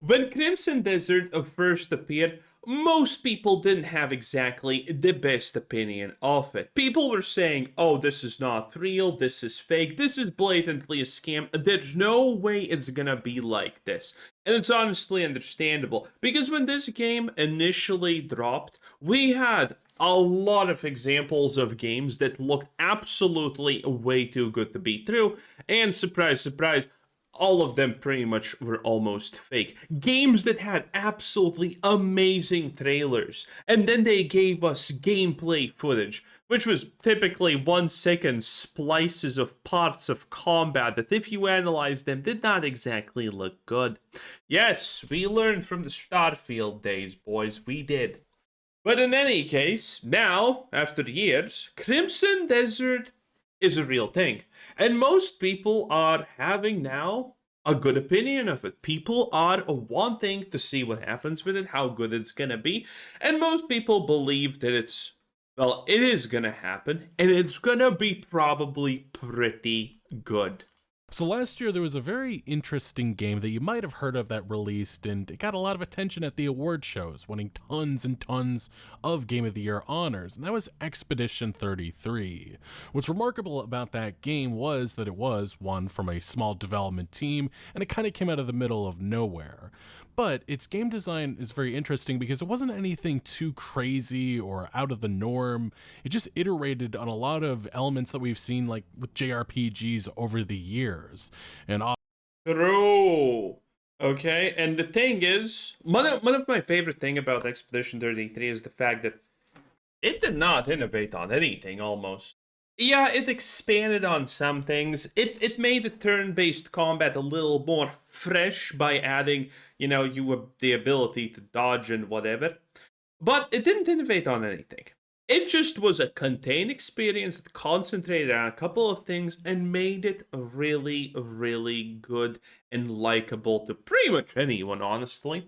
When Crimson Desert first appeared, most people didn't have exactly the best opinion of it. People were saying, oh, this is not real, this is fake, this is blatantly a scam, there's no way it's gonna be like this. And it's honestly understandable, because when this game initially dropped, we had a lot of examples of games that looked absolutely way too good to be true, and surprise, surprise, all of them pretty much were almost fake. Games that had absolutely amazing trailers, and then they gave us gameplay footage, which was typically 1 second splices of parts of combat that, if you analyze them, did not exactly look good. Yes, we learned from the Starfield days, boys, we did. But in any case, now, after years, Crimson Desert is a real thing. And most people are having now a good opinion of it. People are wanting to see what happens with it, how good it's gonna be. And most people believe that it is gonna happen, and it's gonna be probably pretty good. So last year there was a very interesting game that you might have heard of that released, and it got a lot of attention at the award shows, winning tons and tons of Game of the Year honors, and that was Expedition 33. What's remarkable about that game was that it was one from a small development team, and it kind of came out of the middle of nowhere. But its game design is very interesting because it wasn't anything too crazy or out of the norm. It just iterated on a lot of elements that we've seen like with JRPGs over the years. And True. Okay, and the thing is, one of my favorite thing about Expedition 33 is the fact that it did not innovate on anything almost. Yeah, it expanded on some things. It made the turn-based combat a little more fresh by adding, the ability to dodge and whatever. But it didn't innovate on anything. It just was a contained experience that concentrated on a couple of things and made it really, really good and likable to pretty much anyone, honestly.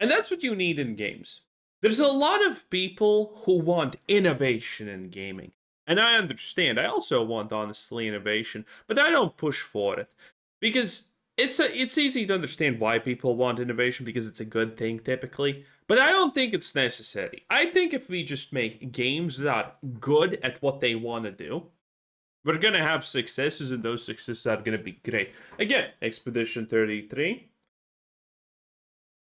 And that's what you need in games. There's a lot of people who want innovation in gaming. And I understand. I also want, honestly, innovation, but I don't push for it because it's easy to understand why people want innovation because it's a good thing typically. But I don't think it's necessary. I think if we just make games that are good at what they want to do, we're gonna have successes, and those successes are gonna be great. Again, Expedition 33.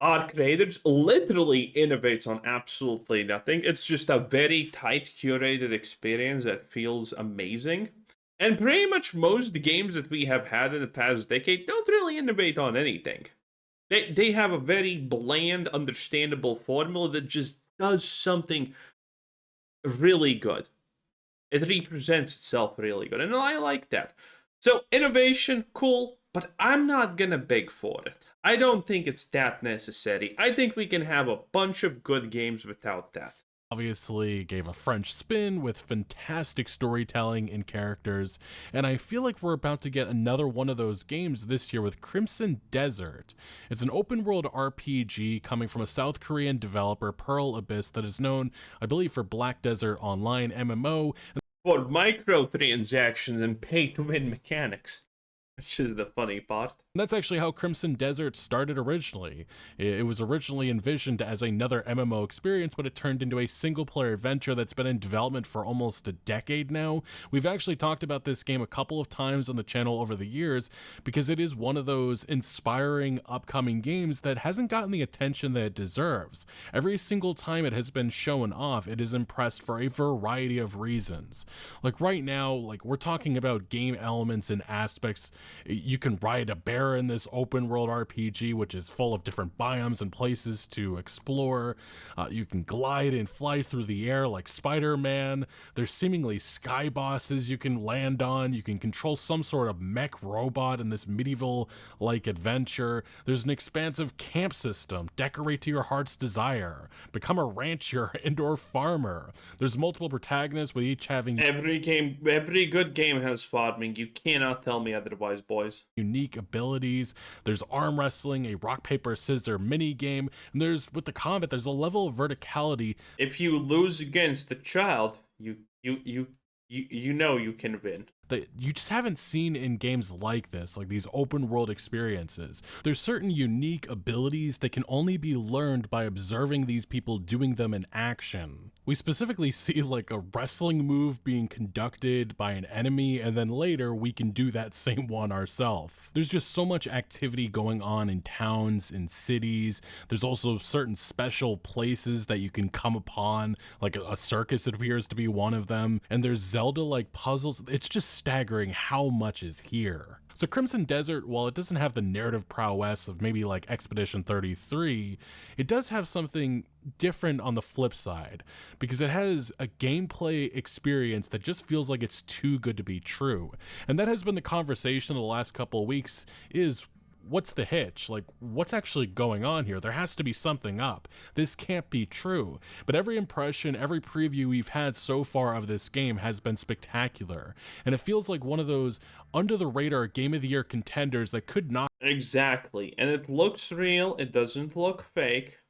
Our creators literally innovates on absolutely nothing. It's just a very tight, curated experience that feels amazing. And pretty much most games that we have had in the past decade don't really innovate on anything. They have a very bland, understandable formula that just does something really good. It represents itself really good, and I like that. So, innovation, cool, but I'm not gonna beg for it. I don't think it's that necessary. I think we can have a bunch of good games without that. obviously gave a French spin with fantastic storytelling and characters, and I feel like we're about to get another one of those games this year with Crimson Desert. It's an open world RPG coming from a South Korean developer, Pearl Abyss, that is known, I believe, for Black Desert Online MMO. For microtransactions and pay-to-win mechanics, which is the funny part. And that's actually how Crimson Desert started originally. It was originally envisioned as another MMO experience, but it turned into a single-player adventure that's been in development for almost a decade now. We've actually talked about this game a couple of times on the channel over the years because it is one of those inspiring upcoming games that hasn't gotten the attention that it deserves. Every single time it has been shown off, it is impressed for a variety of reasons. Like right now, like we're talking about game elements and aspects. You can ride a bear in this open world RPG, which is full of different biomes and places to explore. You can glide and fly through the air like Spider-Man. There's seemingly sky bosses you can land on. You can control some sort of mech robot in this medieval-like adventure. There's an expansive camp system. Decorate to your heart's desire. Become a rancher, indoor farmer. There's multiple protagonists with each having every good game has farming. You cannot tell me otherwise, boys. Unique abilities. There's arm wrestling, a rock paper scissors mini game, and with the combat there's a level of verticality. If you lose against the child, you know you can win. that you just haven't seen in games like this, like these open world experiences. There's certain unique abilities that can only be learned by observing these people doing them in action. We specifically see like a wrestling move being conducted by an enemy, and then later we can do that same one ourselves. There's just so much activity going on in towns, in cities. There's also certain special places that you can come upon, like a circus appears to be one of them, and there's Zelda-like puzzles. It's just staggering how much is here. So Crimson Desert, while it doesn't have the narrative prowess of maybe like Expedition 33, it does have something different on the flip side, because it has a gameplay experience that just feels like it's too good to be true. And that has been the conversation of the last couple of weeks, is what's the hitch? Like, what's actually going on here? There has to be something up. This can't be true. But every impression, every preview we've had so far of this game has been spectacular. And it feels like one of those under the radar Game of the Year contenders that could knock Exactly. And it looks real, it doesn't look fake.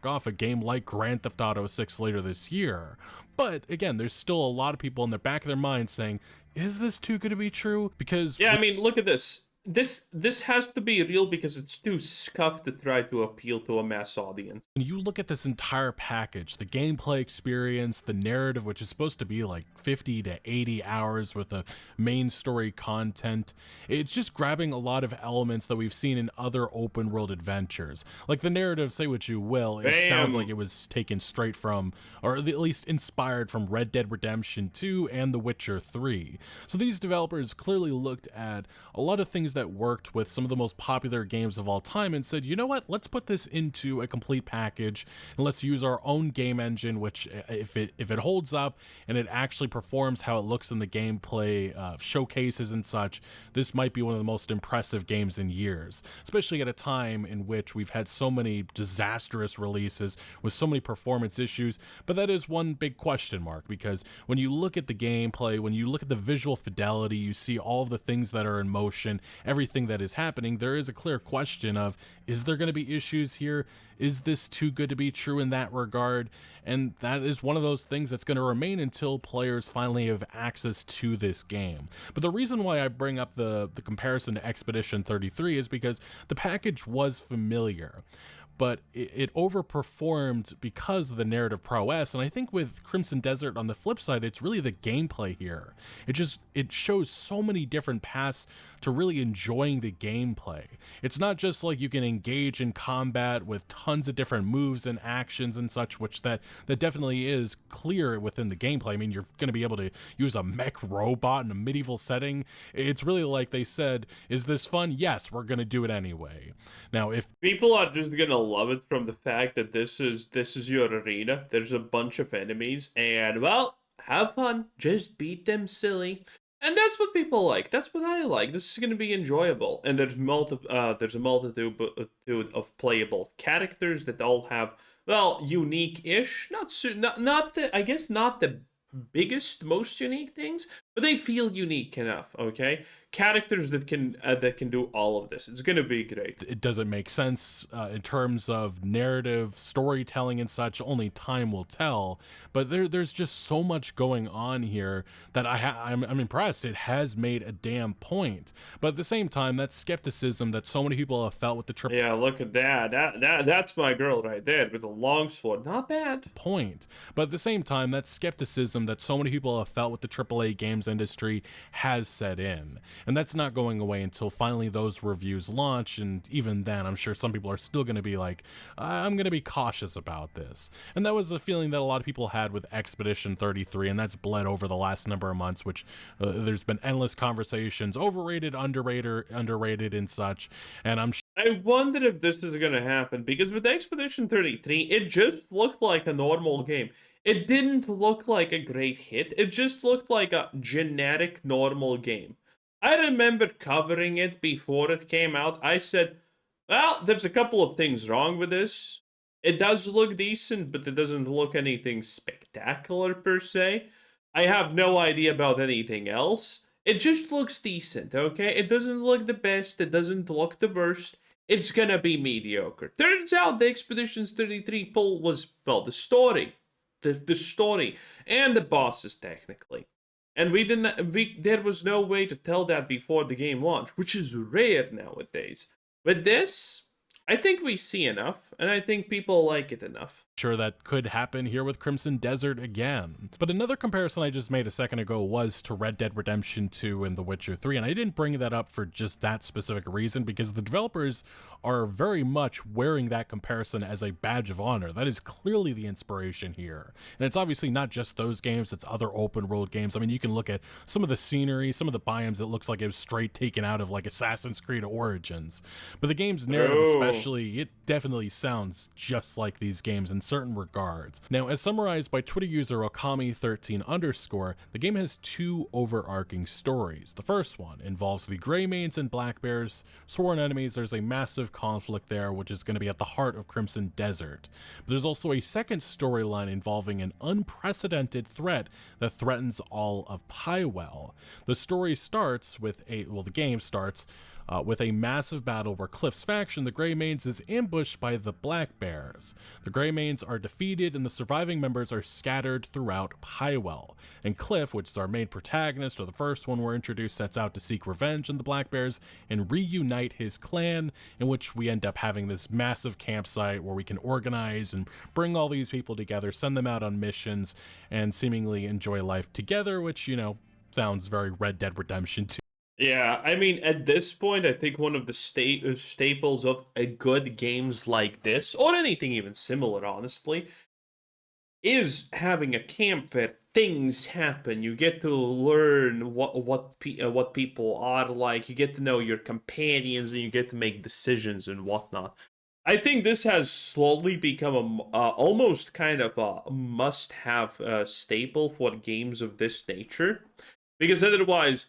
off a game like Grand Theft Auto 6 later this year. But again, there's still a lot of people in the back of their mind saying, is this too good to be true? Because Yeah, I mean, look at this. This has to be real because it's too scuffed to try to appeal to a mass audience. when you look at this entire package, the gameplay experience, the narrative, which is supposed to be like 50 to 80 hours with the main story content, it's just grabbing a lot of elements that we've seen in other open world adventures. Like the narrative, say what you will, it sounds like it was taken straight from, or at least inspired from, Red Dead Redemption 2 and The Witcher 3. So these developers clearly looked at a lot of things that worked with some of the most popular games of all time and said, you know what, let's put this into a complete package and let's use our own game engine, which if it holds up and it actually performs how it looks in the gameplay showcases and such, this might be one of the most impressive games in years, especially at a time in which we've had so many disastrous releases with so many performance issues. But that is one big question mark, because when you look at the gameplay, when you look at the visual fidelity, you see all of the things that are in motion, everything that is happening, there is a clear question of, is there going to be issues here? Is this too good to be true in that regard? And that is one of those things that's going to remain until players finally have access to this game. But the reason why I bring up the comparison to Expedition 33 is because the package was familiar, but it overperformed because of the narrative prowess. And I think with Crimson Desert, on the flip side, it's really the gameplay here. It shows so many different paths to really enjoying the gameplay. It's not just like you can engage in combat with tons of different moves and actions and such, which that definitely is clear within the gameplay. I mean, you're going to be able to use a mech robot in a medieval setting. It's really like they said, is this fun? Yes, we're going to do it anyway. Now, if People are just gonna love it from the fact that this is your arena. There's a bunch of enemies, and well, have fun. Just beat them silly. And that's what people like. That's what I like. This is going to be enjoyable. And there's a multitude of playable characters that all have, well, unique-ish. Not the, I guess not the biggest, most unique things, but they feel unique enough, okay? Characters that can do all of this. It's going to be great. it doesn't make sense in terms of narrative, storytelling, and such, only time will tell. But there's just so much going on here that I'm impressed. It has made a damn point. But at the same time, that skepticism that so many people have felt with the triple Yeah, look at that. That's my girl right there with a long sword. Not bad. point. But at the same time, that skepticism that so many people have felt with the AAA games industry has set in. And that's not going away until finally those reviews launch. And even then, I'm sure some people are still going to be like, I'm going to be cautious about this. And that was a feeling that a lot of people had with Expedition 33, and that's bled over the last number of months, which there's been endless conversations, overrated, underrated, and such. And I wonder if this is going to happen, because with Expedition 33, it just looked like a normal game. It didn't look like a great hit. It just looked like a generic normal game. I remember covering it before it came out. I said, well, there's a couple of things wrong with this. It does look decent, but it doesn't look anything spectacular per se. I have no idea about anything else. It just looks decent, okay? It doesn't look the best. It doesn't look the worst. It's gonna be mediocre. Turns out the Expeditions 33 pull was, well, the story. The story. And the bosses, technically. And there was no way to tell that before the game launched, which is rare nowadays. With this, I think we see enough, and I think people like it enough. Sure, that could happen here with Crimson Desert again. But another comparison I just made a second ago was to Red Dead Redemption 2 and The Witcher 3, and I didn't bring that up for just that specific reason, because the developers are very much wearing that comparison as a badge of honor. That is clearly the inspiration here. And it's obviously not just those games, it's other open world games. I mean, you can look at some of the scenery, some of the biomes, it looks like it was straight taken out of like Assassin's Creed Origins. But the game's narrative especially, it definitely sounds just like these games in certain regards. Now, as summarized by Twitter user Okami13_, the game has two overarching stories. The first one involves the Greymanes and Black Bears, sworn enemies. There's a massive conflict there, which is going to be at the heart of Crimson Desert. But there's also a second storyline involving an unprecedented threat that threatens all of Pywell. The story starts with the game starts with a massive battle where Cliff's faction, the Greymanes, is ambushed by the Black Bears. The Greymanes are defeated and the surviving members are scattered throughout Pywell. And Cliff, which is our main protagonist, or the first one we're introduced, sets out to seek revenge on the Black Bears and reunite his clan, in which we end up having this massive campsite where we can organize and bring all these people together, send them out on missions, and seemingly enjoy life together, which, you know, sounds very Red Dead Redemption 2. Yeah, I mean, at this point, I think one of the staples of a good games like this, or anything even similar, honestly, is having a camp where things happen. You get to learn what people are like. You get to know your companions, and you get to make decisions and whatnot. I think this has slowly become almost kind of a must-have staple for games of this nature, because otherwise,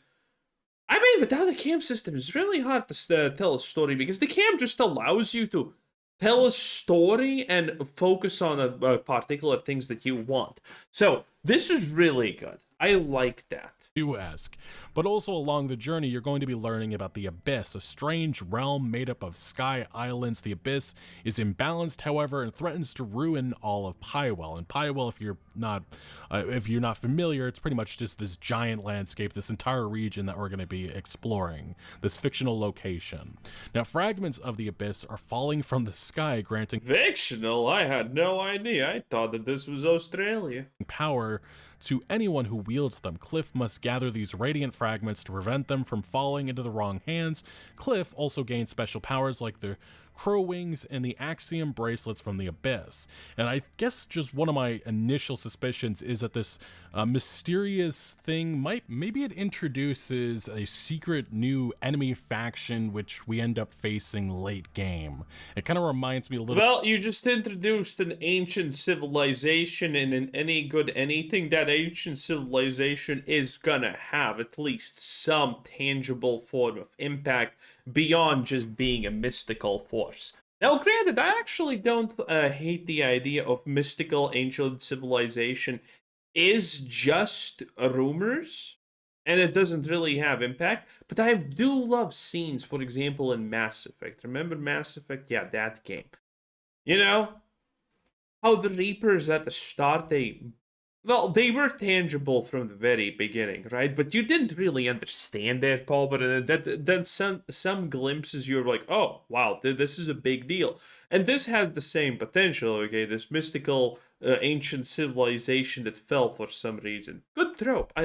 I mean, without the camp system, it's really hard to tell a story, because the camp just allows you to tell a story and focus on a particular things that you want. So this is really good. I like that. You ask. But also along the journey, you're going to be learning about the Abyss, a strange realm made up of sky islands. The Abyss is imbalanced, however, and threatens to ruin all of Pywell. And Pywell, if you're not familiar, it's pretty much just this giant landscape, this entire region that we're going to be exploring, this fictional location. Now, fragments of the Abyss are falling from the sky, granting fictional? I had no idea. I thought that this was Australia. Power to anyone who wields them. Cliff must gather these radiant fragments to prevent them from falling into the wrong hands. Cliff also gains special powers like the Crow Wings and the Axiom bracelets from the Abyss. And I guess just one of my initial suspicions is that this mysterious thing maybe it introduces a secret new enemy faction which we end up facing late game. It kind of reminds me a little. Well, you just introduced an ancient civilization, and in any good anything, that ancient civilization is gonna have at least some tangible form of impact beyond just being a mystical force. Now, granted, I actually don't hate the idea of mystical ancient civilization is just rumors, and it doesn't really have impact, but I do love scenes, for example, in Mass Effect. Remember Mass Effect? Yeah, that game. You know, how the Reapers at the start, they were tangible from the very beginning, right? But you didn't really understand that, Paul. But then some glimpses, you're like, oh, wow, this is a big deal. And this has the same potential, okay? This mystical ancient civilization that fell for some reason. Good trope. I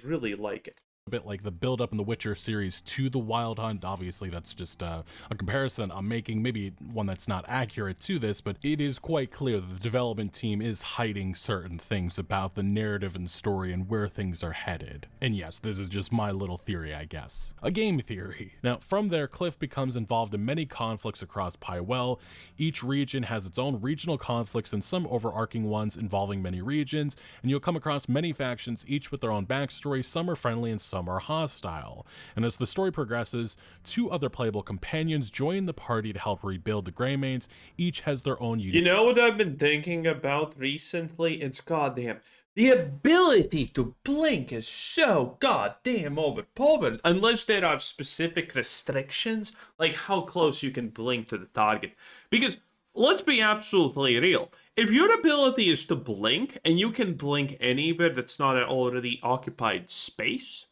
really like it. A bit like the build up in the Witcher series to the Wild Hunt. Obviously, that's just a comparison I'm making, maybe one that's not accurate to this, but it is quite clear that the development team is hiding certain things about the narrative and story and where things are headed. And yes, this is just my little theory, I guess. A game theory. Now, from there, Cliff becomes involved in many conflicts across Pywell. Each region has its own regional conflicts and some overarching ones involving many regions, and you'll come across many factions, each with their own backstory. Some are friendly and some are hostile. And as the story progresses, two other playable companions join the party to help rebuild the Greymanes. Each has their own unique. You know what I've been thinking about recently? It's goddamn. The ability to blink is so goddamn overpowered, unless there are specific restrictions, like how close you can blink to the target. Because, let's be absolutely real, if your ability is to blink, and you can blink anywhere that's not an already occupied space,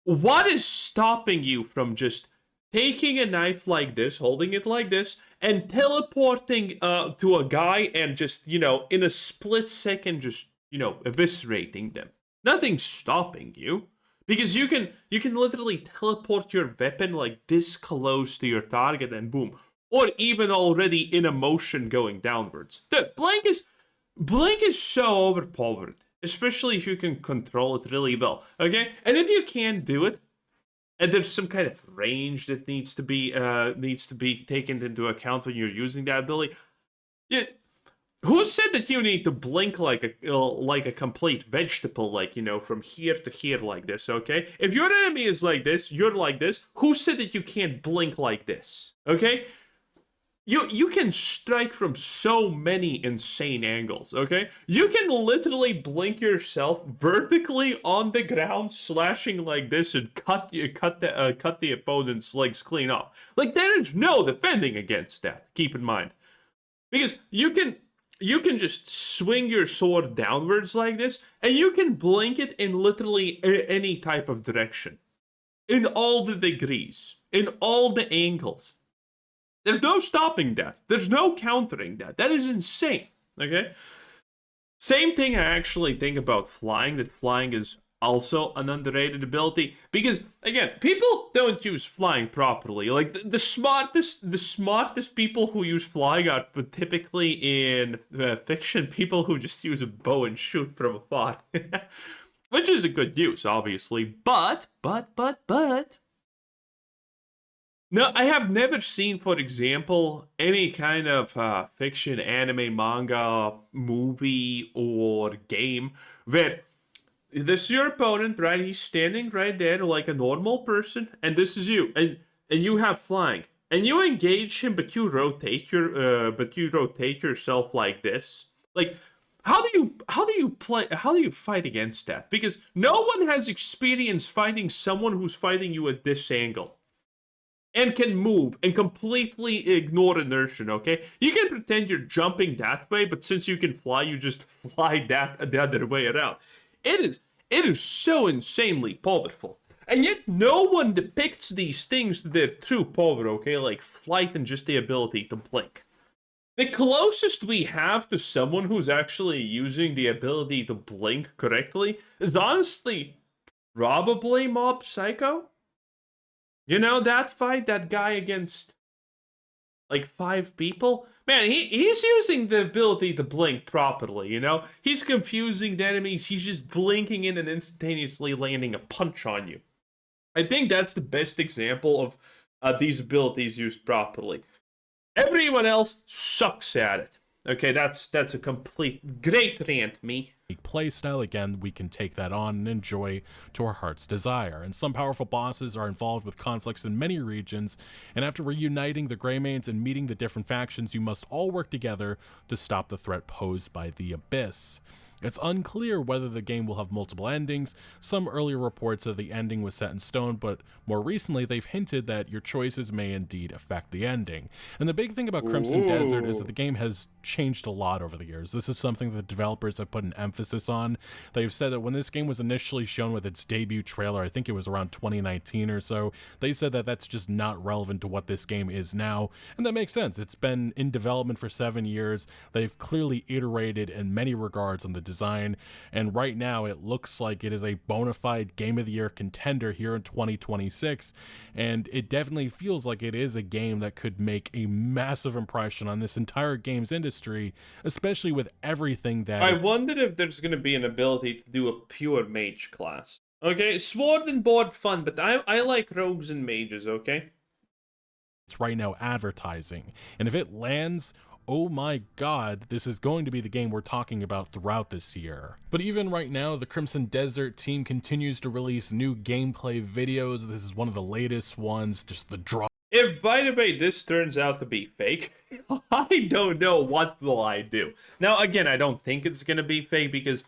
what is stopping you from just taking a knife like this, holding it like this, and teleporting to a guy and just, in a split second, just, eviscerating them? Nothing's stopping you. Because you can literally teleport your weapon like this close to your target and boom. Or even already in a motion going downwards. The blink is so overpowered. Especially if you can control it really well. Okay? And if you can't do it, and there's some kind of range that needs to be taken into account when you're using that ability. Who said that you need to blink like a complete vegetable, like, from here to here like this, okay? If your enemy is like this, you're like this, who said that you can't blink like this, okay? You can strike from so many insane angles, okay? You can literally blink yourself vertically on the ground, slashing like this, and cut the opponent's legs clean off. Like, there is no defending against that, keep in mind. Because you can just swing your sword downwards like this, and you can blink it in literally any type of direction. In all the degrees. In all the angles. There's no stopping that. There's no countering that. That is insane. Okay? Same thing I actually think about flying. That flying is also an underrated ability. Because, again, people don't use flying properly. Like, the smartest people who use flying are typically in fiction people who just use a bow and shoot from afar. Which is a good use, obviously. But... No, I have never seen, for example, any kind of fiction, anime, manga, movie, or game where this is your opponent, right? He's standing right there like a normal person, and this is you, and you have flying, and you engage him, but you rotate yourself like this. Like, how do you fight against that? Because no one has experience fighting someone who's fighting you at this angle. And can move and completely ignore inertia, okay? You can pretend you're jumping that way, but since you can fly, you just fly the other way around. It is so insanely powerful. And yet no one depicts these things to their true power, okay? Like flight and just the ability to blink. The closest we have to someone who's actually using the ability to blink correctly is honestly probably Mob Psycho. You know, that fight, that guy against, like, 5 people? Man, he's using the ability to blink properly, you know? He's confusing the enemies, he's just blinking in and instantaneously landing a punch on you. I think that's the best example of these abilities used properly. Everyone else sucks at it. Okay, that's a complete great rant, me. Playstyle, again, we can take that on and enjoy to our heart's desire. And some powerful bosses are involved with conflicts in many regions, and after reuniting the Greymanes and meeting the different factions, you must all work together to stop the threat posed by the Abyss. It's unclear whether the game will have multiple endings. Some earlier reports of the ending was set in stone, but more recently they've hinted that your choices may indeed affect the ending. And the big thing about Crimson Desert is that the game has changed a lot over the years. This is something that developers have put an emphasis on. They've said that when this game was initially shown with its debut trailer, I think it was around 2019 or so, they said that that's just not relevant to what this game is now. And that makes sense. It's been in development for 7 years. They've clearly iterated in many regards on the design, and right now it looks like it is a bona fide Game of the Year contender here in 2026, and it definitely feels like it is a game that could make a massive impression on this entire games industry, especially with everything that... I wonder if there's going to be an ability to do a pure mage class. Okay, sword and board fun, but I like rogues and mages, okay? It's right now advertising, and if it lands, oh my god, this is going to be the game we're talking about throughout this year. But even right now, the Crimson Desert team continues to release new gameplay videos. This is one of the latest ones, just the draw. If, by the way, this turns out to be fake, I don't know what will I do. Now, again, I don't think it's going to be fake because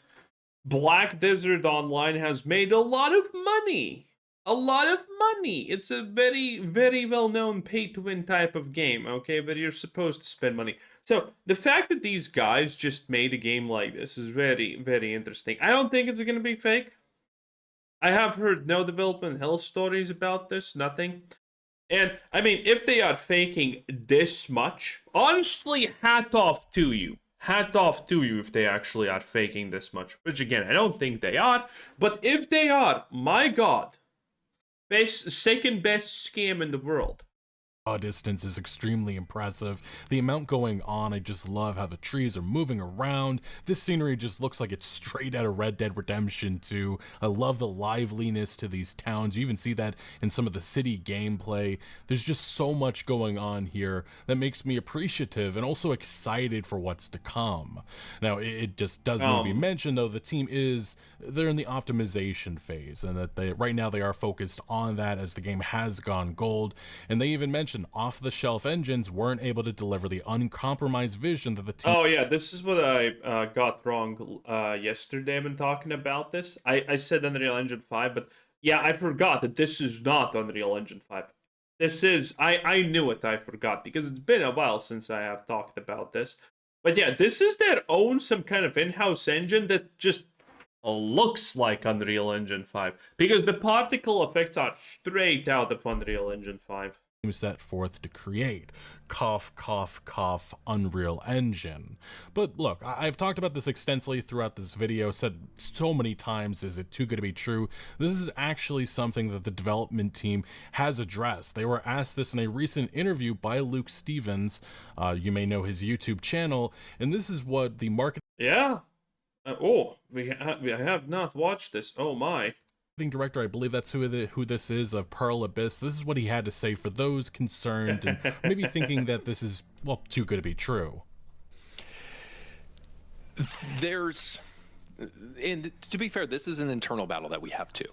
Black Desert Online has made a lot of money a lot of money. It's a very, very well known pay to win type of game, okay? But you're supposed to spend money. So the fact that these guys just made a game like this is very, very interesting. I don't think it's going to be fake. I have heard no development hell stories about this, nothing. And I mean, if they are faking this much, honestly, hat off to you. Hat off to you if they actually are faking this much. Which again, I don't think they are. But if they are, my god, second best scam in the world. Distance is extremely impressive. The amount going on, I just love how the trees are moving around. This scenery just looks like it's straight out of Red Dead Redemption 2. I love the liveliness to these towns. You even see that in some of the city gameplay. There's just so much going on here that makes me appreciative and also excited for what's to come. Now, it just does need to be mentioned, though, the team they're in the optimization phase, and that right now they are focused on that as the game has gone gold. And they even mentioned off-the-shelf engines weren't able to deliver the uncompromised vision that the team... Oh yeah, this is what I got wrong yesterday when talking about this. I said Unreal Engine 5, but yeah, I forgot that this is not Unreal Engine 5. This is... I knew it, I forgot, because it's been a while since I have talked about this. But yeah, this is their own, some kind of in-house engine that just looks like Unreal Engine 5. Because the particle effects are straight out of Unreal Engine 5. Set forth to create. Cough, cough, cough, Unreal Engine. But look, I've talked about this extensively throughout this video, said so many times, is it too good to be true? This is actually something that the development team has addressed. They were asked this in a recent interview by Luke Stevens. You may know his YouTube channel, and this is what the marketing... Yeah. We have not watched this. Oh my. Director, I believe that's who this is, of Pearl Abyss. This is what he had to say for those concerned and maybe thinking that this is, well, too good to be true. And to be fair, this is an internal battle that we have too.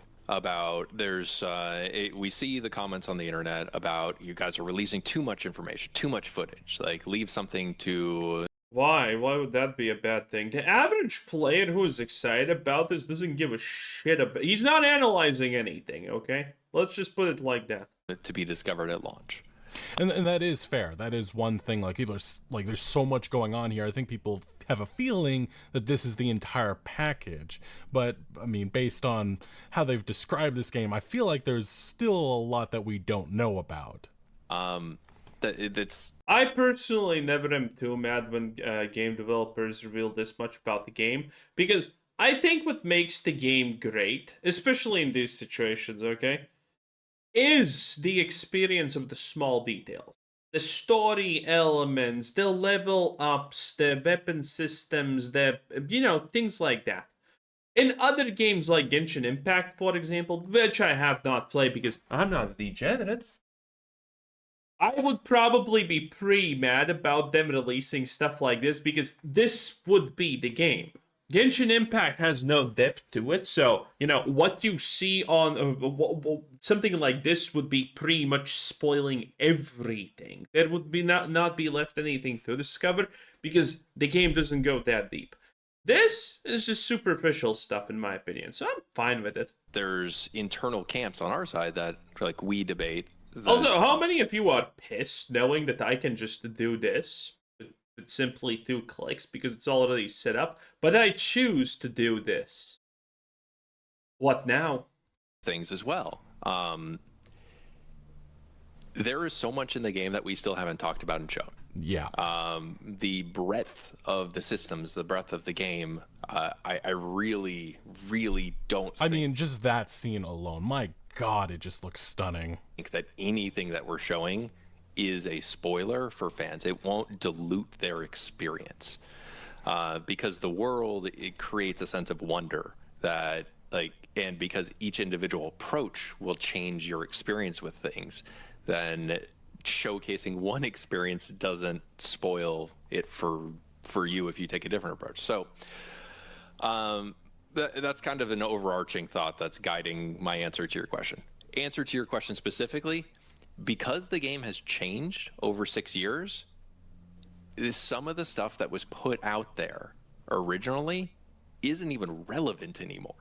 We see the comments on the internet about you guys are releasing too much information, too much footage. Like, leave something to... Why? Why would that be a bad thing? The average player who is excited about this doesn't give a shit about... He's not analyzing anything, okay? Let's just put it like that. To be discovered at launch. And that is fair. That is one thing. Like, people are like, there's so much going on here. I think people have a feeling that this is the entire package. But, I mean, based on how they've described this game, I feel like there's still a lot that we don't know about. I personally never am too mad when game developers reveal this much about the game, because I think what makes the game great, especially in these situations, okay, is the experience of the small details. The story elements, the level ups, the weapon systems, things like that. In other games like Genshin Impact, for example, which I have not played because I'm not a degenerate, I would probably be pretty mad about them releasing stuff like this because this would be the game. Genshin Impact has no depth to it, so, what you see on something like this would be pretty much spoiling everything. There would be not be left anything to discover because the game doesn't go that deep. This is just superficial stuff, in my opinion, so I'm fine with it. There's internal camps on our side that, like, we debate. Also, how many of you are pissed knowing that I can just do this with simply 2 clicks because it's already set up, but I choose to do this? What now? Things as well. There is so much in the game that we still haven't talked about and shown. Yeah. The breadth of the systems, the breadth of the game, I really, really don't I mean, just that scene alone, my God, it just looks stunning. I think that anything that we're showing is a spoiler for fans. It won't dilute their experience because the world, it creates a sense of wonder that, and because each individual approach will change your experience with things, then showcasing one experience doesn't spoil it for you if you take a different approach. So that's kind of an overarching thought that's guiding my answer to your question. Answer to your question specifically, because the game has changed over 6 years, some of the stuff that was put out there originally isn't even relevant anymore,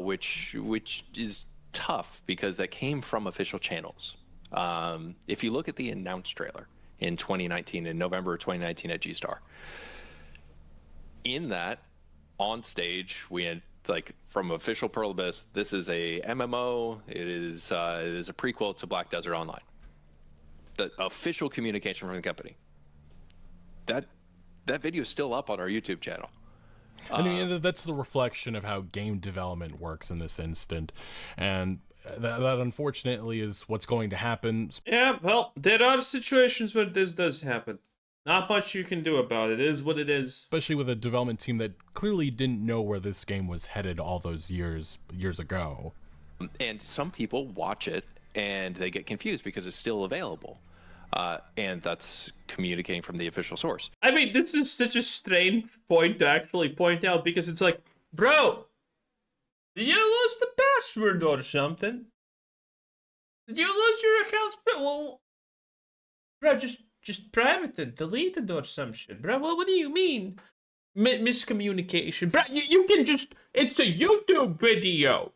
which is tough because that came from official channels. If you look at the announced trailer in 2019, in November of 2019 at G-Star, in that, on stage, we had, like, from official Pearl Abyss, this is a MMO. It is a prequel to Black Desert Online. The official communication from the company. That video is still up on our YouTube channel. I mean, that's the reflection of how game development works in this instant, and that unfortunately is what's going to happen. Yeah, well, there are situations where this does happen. Not much you can do about it. It is what it is. Especially with a development team that clearly didn't know where this game was headed all those years ago. And some people watch it and they get confused because it's still available. And that's communicating from the official source. I mean, this is such a strange point to actually point out, because it's like, bro, did you lose the password or something? Did you lose your account? Well, bro, just private it, delete it or some shit, bro. What do you mean? Miscommunication, bro. You can just, it's a YouTube video.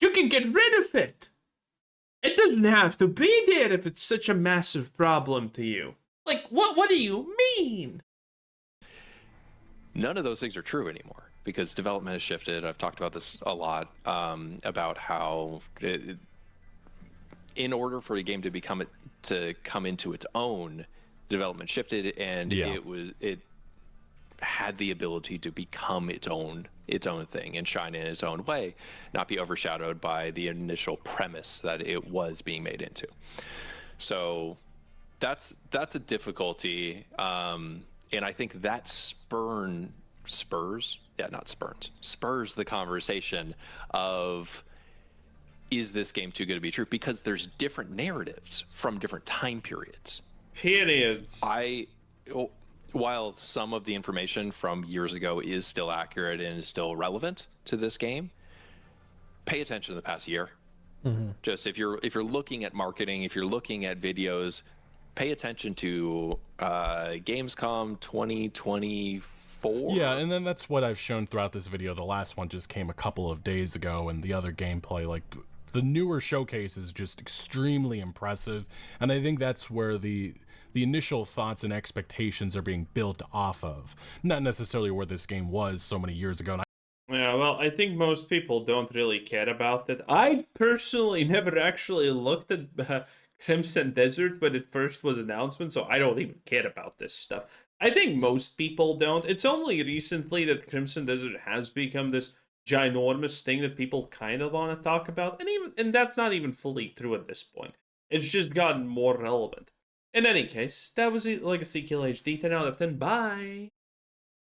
You can get rid of it. It doesn't have to be there if it's such a massive problem to you. Like, what do you mean? None of those things are true anymore because development has shifted. I've talked about this a lot, about how in order for a game to come into its own, development shifted, and it had the ability to become its own thing and shine in its own way, not be overshadowed by the initial premise that it was being made into. So that's a difficulty, and I think that spurs the conversation of, is this game too good to be true? Because there's different narratives from different time periods. While some of the information from years ago is still accurate and is still relevant to this game, pay attention to the past year. Mm-hmm. Just if you're looking at marketing, if you're looking at videos, pay attention to Gamescom 2024. Yeah, and then that's what I've shown throughout this video. The last one just came a couple of days ago, and the other gameplay, like the newer showcase, is just extremely impressive, and I think that's where the initial thoughts and expectations are being built off of, not necessarily where this game was so many years ago. Yeah, well, I think most people don't really care about that. I personally never actually looked at Crimson Desert when it first was announced, so I don't even care about this stuff. I think most people don't. It's only recently that Crimson Desert has become this ginormous thing that people kind of want to talk about, and that's not even fully true at this point. It's just gotten more relevant. In any case, that was Legacy Kill HD 10 out of 10. Bye!